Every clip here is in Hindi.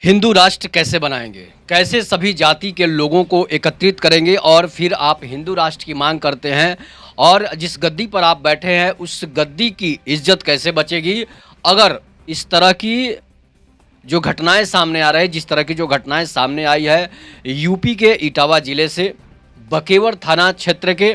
हिंदू राष्ट्र कैसे बनाएंगे? कैसे सभी जाति के लोगों को एकत्रित करेंगे और फिर आप हिंदू राष्ट्र की मांग करते हैं और जिस गद्दी पर आप बैठे हैं उस गद्दी की इज्जत कैसे बचेगी अगर इस तरह की जो घटनाएं सामने आ रही है, जिस तरह की जो घटनाएं सामने आई है यूपी के इटावा जिले से बकेवर थाना क्षेत्र के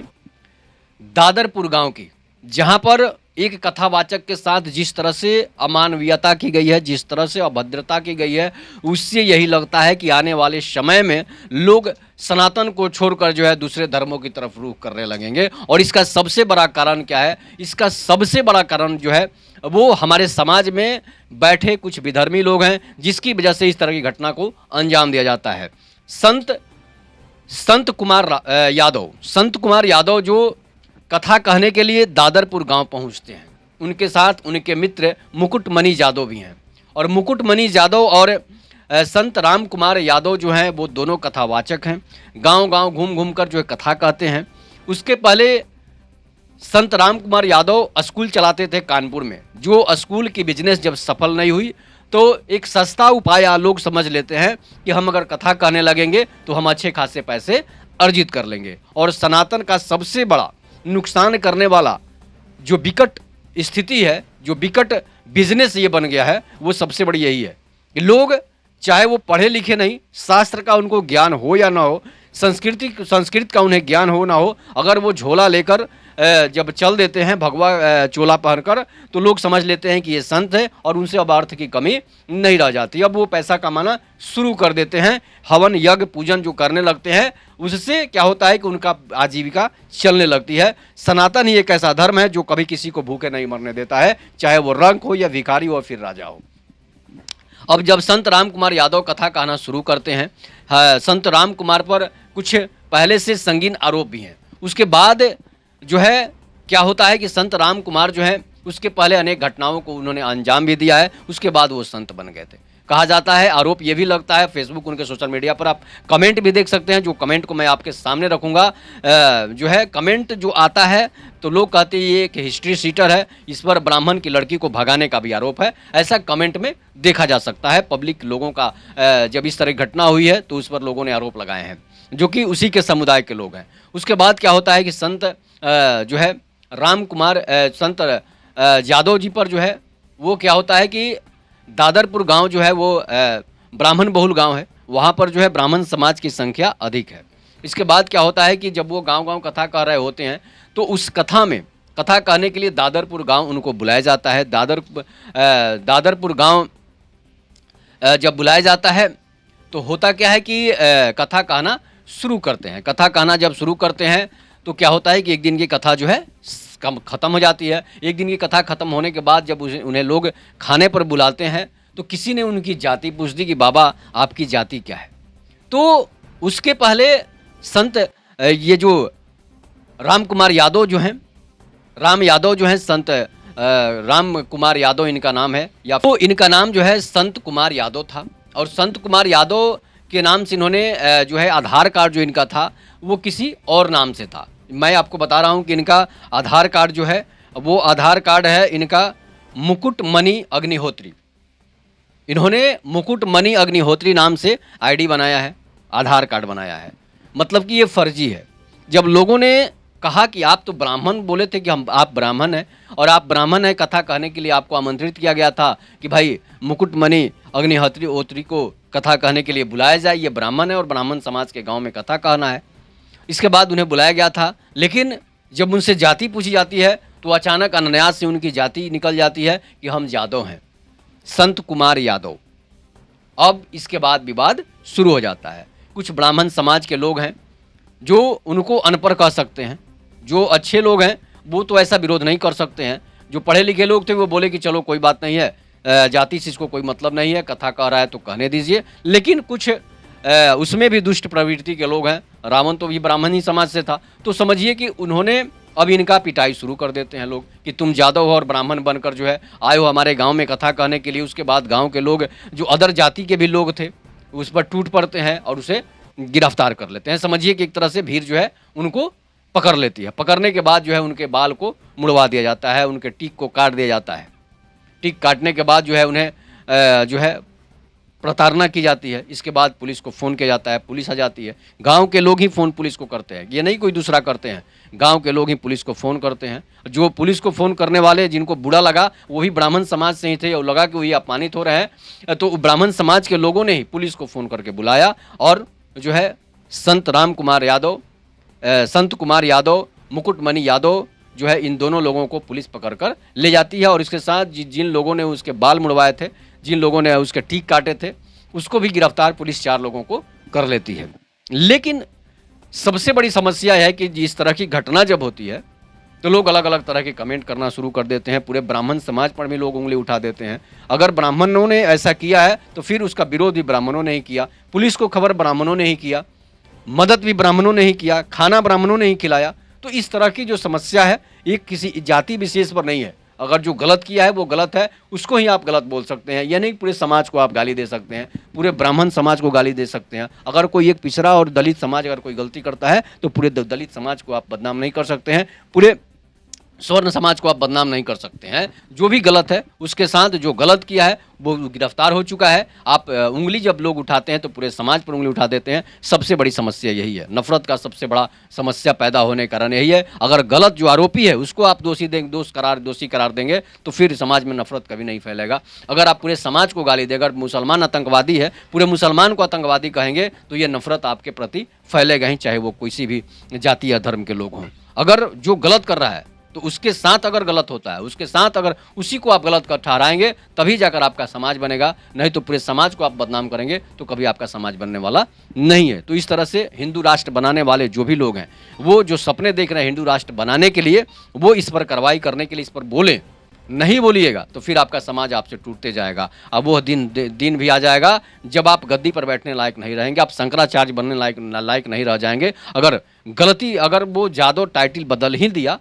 दादरपुर गांव की, जहां पर एक कथावाचक के साथ जिस तरह से अमानवीयता की गई है, जिस तरह से अभद्रता की गई है, उससे यही लगता है कि आने वाले समय में लोग सनातन को छोड़कर जो है दूसरे धर्मों की तरफ रुख करने लगेंगे। और इसका सबसे बड़ा कारण क्या है? इसका सबसे बड़ा कारण जो है वो हमारे समाज में बैठे कुछ विधर्मी लोग हैं, जिसकी वजह से इस तरह की घटना को अंजाम दिया जाता है। संत कुमार यादव जो कथा कहने के लिए दादरपुर गांव पहुंचते हैं, उनके साथ उनके मित्र मुकुटमणि यादव भी हैं। और मुकुटमणि यादव और संत राम कुमार यादव जो हैं वो दोनों कथावाचक हैं, गांव-गांव घूम-घूम कर जो है कथा कहते हैं। उसके पहले संत राम कुमार यादव स्कूल चलाते थे कानपुर में। जो स्कूल की बिजनेस जब सफल नहीं हुई तो एक सस्ता उपाय लोग समझ लेते हैं कि हम अगर कथा कहने लगेंगे तो हम अच्छे खासे पैसे अर्जित कर लेंगे। और सनातन का सबसे बड़ा नुकसान करने वाला जो विकट स्थिति है, जो विकट बिजनेस ये बन गया है, वो सबसे बड़ी यही है कि लोग चाहे वो पढ़े लिखे नहीं, शास्त्र का उनको ज्ञान हो या ना हो, संस्कृत का उन्हें ज्ञान हो ना हो, अगर वो झोला लेकर जब चल देते हैं भगवा चोला पहनकर, तो लोग समझ लेते हैं कि ये संत है और उनसे अब अर्थ की कमी नहीं रह जाती। अब वो पैसा कमाना शुरू कर देते हैं, हवन यज्ञ पूजन जो करने लगते हैं, उससे क्या होता है कि उनका आजीविका चलने लगती है। सनातन ही एक ऐसा धर्म है जो कभी किसी को भूखे नहीं मरने देता है, चाहे वो रंक हो या भिखारी हो फिर राजा हो। अब जब संत राम कुमार यादव कथा कहना शुरू करते हैं, संत राम कुमार पर कुछ पहले से संगीन आरोप भी हैं। उसके बाद जो है क्या होता है कि संत राम कुमार जो है उसके पहले अनेक घटनाओं को उन्होंने अंजाम भी दिया है, उसके बाद वो संत बन गए थे। कहा जाता है, आरोप ये भी लगता है, फेसबुक उनके सोशल मीडिया पर आप कमेंट भी देख सकते हैं, जो कमेंट को मैं आपके सामने रखूंगा। जो है कमेंट जो आता है तो लोग कहते हैं ये कि हिस्ट्री सीटर है, इस पर ब्राह्मण की लड़की को भगाने का भी आरोप है, ऐसा कमेंट में देखा जा सकता है। पब्लिक लोगों का जब इस तरह की घटना हुई है तो उस पर लोगों ने आरोप लगाए हैं, जो कि उसी के समुदाय के लोग हैं। उसके बाद क्या होता है कि संत जो है राम कुमार संत यादव जी पर जो है वो क्या होता है कि दादरपुर गांव जो है वो ब्राह्मण बहुल गांव है, वहाँ पर जो है ब्राह्मण समाज की संख्या अधिक है। इसके बाद क्या होता है कि जब वो गांव-गांव कथा कह रहे होते हैं तो उस कथा में कथा कहने के लिए दादरपुर गांव उनको बुलाया जाता है। दादरपुर गांव जब बुलाया जाता है तो होता क्या है कि कथा कहना शुरू करते हैं। कथा कहना जब शुरू करते हैं तो क्या होता है कि एक दिन की कथा जो है ख़त्म हो जाती है। एक दिन की कथा ख़त्म होने के बाद जब उन्हें लोग खाने पर बुलाते हैं तो किसी ने उनकी जाति पूछ दी कि बाबा आपकी जाति क्या है। तो उसके पहले संत ये जो राम कुमार यादव जो हैं, राम यादव जो हैं, संत राम कुमार यादव इनका नाम है, या तो इनका नाम जो है संत कुमार यादव था। और संत कुमार यादव के नाम से इन्होंने जो है आधार कार्ड जो इनका था वो किसी और नाम से था। मैं आपको बता रहा हूँ कि इनका आधार कार्ड जो है वो आधार कार्ड है इनका मुकुटमणि अग्निहोत्री। इन्होंने मुकुटमणि अग्निहोत्री नाम से आईडी बनाया है, आधार कार्ड बनाया है, मतलब कि ये फर्जी है। जब लोगों ने कहा कि आप तो ब्राह्मण बोले थे कि आप ब्राह्मण हैं और आप ब्राह्मण हैं, कथा कहने के लिए आपको आमंत्रित किया गया था कि भाई मुकुटमणि अग्निहोत्री को कथा कहने के लिए बुलाया जाए, ये ब्राह्मण है और ब्राह्मण समाज के गांव में कथा कहना है। इसके बाद उन्हें बुलाया गया था, लेकिन जब उनसे जाति पूछी जाती है तो अचानक अनायास से उनकी जाति निकल जाती है कि हम यादव हैं, संत कुमार यादव। अब इसके बाद विवाद शुरू हो जाता है। कुछ ब्राह्मण समाज के लोग हैं जो उनको अनपढ़ कह सकते हैं, जो अच्छे लोग हैं वो तो ऐसा विरोध नहीं कर सकते हैं। जो पढ़े लिखे लोग थे वो बोले कि चलो कोई बात नहीं है, जाति से इसको कोई मतलब नहीं है, कथा कह रहा है तो कहने दीजिए। लेकिन कुछ उसमें भी दुष्ट प्रवृत्ति के लोग हैं, रावण तो भी ब्राह्मण ही समाज से था, तो समझिए कि उन्होंने अब इनका पिटाई शुरू कर देते हैं लोग कि तुम यादव हो और ब्राह्मण बनकर जो है आए हो हमारे गांव में कथा कहने के लिए। उसके बाद गांव के लोग जो अदर जाति के भी लोग थे उस पर टूट पड़ते हैं और उसे गिरफ्तार कर लेते हैं। समझिए कि एक तरह से भीड़ जो है उनको पकड़ लेती है। पकड़ने के बाद जो है उनके बाल को मुड़वा दिया जाता है, उनके टीक को काट दिया जाता है। टीक काटने के बाद जो है उन्हें जो है प्रताड़ना की जाती है। इसके बाद पुलिस को फ़ोन किया जाता है, पुलिस आ जाती है। गाँव के लोग ही फ़ोन पुलिस को करते हैं, ये नहीं कोई दूसरा करते हैं। गाँव के लोग ही पुलिस को फ़ोन करते हैं। जो पुलिस को फ़ोन करने वाले जिनको बुरा लगा वो भी ब्राह्मण समाज से ही थे और लगा कि वही अपमानित हो रहे हैं, तो ब्राह्मण समाज के लोगों ने ही पुलिस को फ़ोन करके बुलाया और जो है संत कुमार यादव, मुकुटमणि यादव जो है इन दोनों लोगों को पुलिस पकड़कर ले जाती है और इसके साथ जिन लोगों ने उसके बाल मुड़वाए थे, जिन लोगों ने उसके टीक काटे थे, उसको भी गिरफ्तार पुलिस 4 लोगों को कर लेती है। लेकिन सबसे बड़ी समस्या है कि इस तरह की घटना जब होती है तो लोग अलग अलग तरह के कमेंट करना शुरू कर देते हैं। पूरे ब्राह्मण समाज पर भी लोग उंगली उठा देते हैं। अगर ब्राह्मणों ने ऐसा किया है तो फिर उसका विरोध भी ब्राह्मणों ने ही किया, पुलिस को खबर ब्राह्मणों ने ही किया, मदद भी ब्राह्मणों ने ही किया, खाना ब्राह्मणों ने ही खिलाया। तो इस तरह की जो समस्या है ये किसी जाति विशेष पर नहीं है। अगर जो गलत किया है वो गलत है, उसको ही आप गलत बोल सकते हैं। यह नहीं पूरे समाज को आप गाली दे सकते हैं, पूरे ब्राह्मण समाज को गाली दे सकते हैं। अगर कोई एक पिछड़ा और दलित समाज अगर कोई गलती करता है तो पूरे दलित समाज को आप बदनाम नहीं कर सकते हैं, पूरे स्वर्ण समाज को आप बदनाम नहीं कर सकते हैं। जो भी गलत है उसके साथ जो गलत किया है वो गिरफ्तार हो चुका है। आप उंगली जब लोग उठाते हैं तो पूरे समाज पर उंगली उठा देते हैं। सबसे बड़ी समस्या यही है, नफरत का सबसे बड़ा समस्या पैदा होने का कारण यही है। अगर गलत जो आरोपी है उसको आप दोषी करार देंगे तो फिर समाज में नफरत कभी नहीं फैलेगा। अगर आप पूरे समाज को गाली देगा, मुसलमान आतंकवादी है, पूरे मुसलमान को आतंकवादी कहेंगे तो ये नफरत आपके प्रति फैलेगा ही, चाहे वो किसी भी जाति या धर्म के लोग हों। अगर जो गलत कर रहा है तो उसके साथ अगर गलत होता है, उसके साथ अगर उसी को आप गलत कर ठहराएंगे तभी जाकर आपका समाज बनेगा, नहीं तो पूरे समाज को आप बदनाम करेंगे तो कभी आपका समाज बनने वाला नहीं है। तो इस तरह से हिंदू राष्ट्र बनाने वाले जो भी लोग हैं, वो जो सपने देख रहे हैं हिंदू राष्ट्र बनाने के लिए, वो इस पर कार्रवाई करने के लिए इस पर बोलें। नहीं बोलिएगा तो फिर आपका समाज आपसे टूटते जाएगा। अब वो दिन भी आ जाएगा जब आप गद्दी पर बैठने लायक नहीं रहेंगे, आप शंकराचार्य बनने लायक नहीं रह जाएंगे। अगर वो यादव टाइटल बदल ही दिया,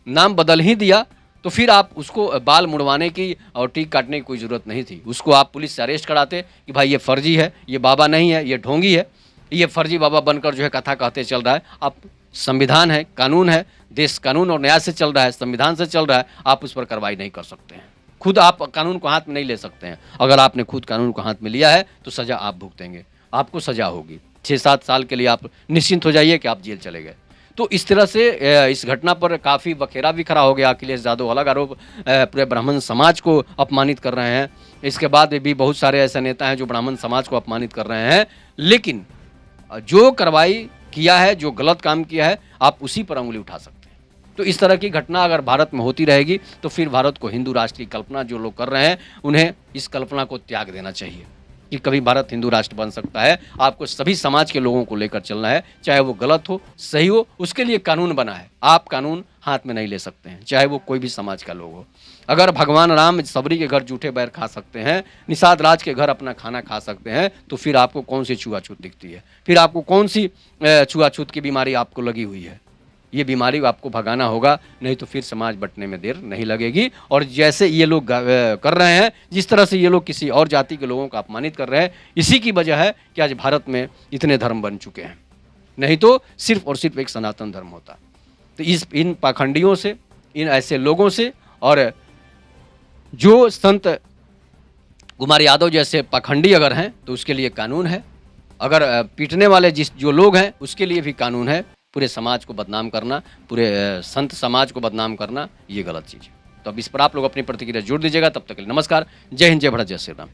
नाम बदल ही दिया, तो फिर आप उसको बाल मुड़वाने की और टीक काटने की कोई ज़रूरत नहीं थी। उसको आप पुलिस से अरेस्ट कराते कि भाई ये फर्जी है, ये बाबा नहीं है, ये ढोंगी है, ये फर्जी बाबा बनकर जो है कथा कहते चल रहा है। आप संविधान है, कानून है, देश कानून और न्याय से चल रहा है, संविधान से चल रहा है, आप उस पर कार्रवाई नहीं कर सकते हैं। खुद आप कानून को हाथ में नहीं ले सकते हैं। अगर आपने खुद कानून को हाथ में लिया है तो सज़ा आप भुगतेंगे, आपको सज़ा होगी। 6-7 साल के लिए आप निश्चिंत हो जाइए कि आप जेल चले गए। तो इस तरह से इस घटना पर काफ़ी बखेरा भी खड़ा हो गया। अखिलेश यादव अलग आरोप पूरे ब्राह्मण समाज को अपमानित कर रहे हैं। इसके बाद भी बहुत सारे ऐसे नेता हैं जो ब्राह्मण समाज को अपमानित कर रहे हैं। लेकिन जो कार्रवाई किया है, जो गलत काम किया है, आप उसी पर उंगली उठा सकते हैं। तो इस तरह की घटना अगर भारत में होती रहेगी तो फिर भारत को हिंदू राष्ट्र की कल्पना जो लोग कर रहे हैं उन्हें इस कल्पना को त्याग देना चाहिए कि कभी भारत हिंदू राष्ट्र बन सकता है। आपको सभी समाज के लोगों को लेकर चलना है, चाहे वो गलत हो सही हो, उसके लिए कानून बना है। आप कानून हाथ में नहीं ले सकते हैं, चाहे वो कोई भी समाज का लोग हो। अगर भगवान राम सबरी के घर जूठे बैर खा सकते हैं, निषाद राज के घर अपना खाना खा सकते हैं, तो फिर आपको कौन सी छुआछूत दिखती है? फिर आपको कौन सी छुआछूत की बीमारी आपको लगी हुई है? ये बीमारी आपको भगाना होगा, नहीं तो फिर समाज बंटने में देर नहीं लगेगी। और जैसे ये लोग कर रहे हैं, जिस तरह से ये लोग किसी और जाति के लोगों को अपमानित कर रहे हैं, इसी की वजह है कि आज भारत में इतने धर्म बन चुके हैं। नहीं तो सिर्फ और सिर्फ एक सनातन धर्म होता। तो इन पाखंडियों से, इन ऐसे लोगों से, और जो संत कुमार यादव जैसे पाखंडी अगर हैं तो उसके लिए कानून है। अगर पीटने वाले जो लोग हैं उसके लिए भी कानून है। पूरे समाज को बदनाम करना, पूरे संत समाज को बदनाम करना, ये गलत चीज़ है। तो अब इस पर आप लोग अपनी प्रतिक्रिया जोड़ दीजिएगा। तब तक के लिए नमस्कार, जय हिंद, जय भारत, जय श्री राम।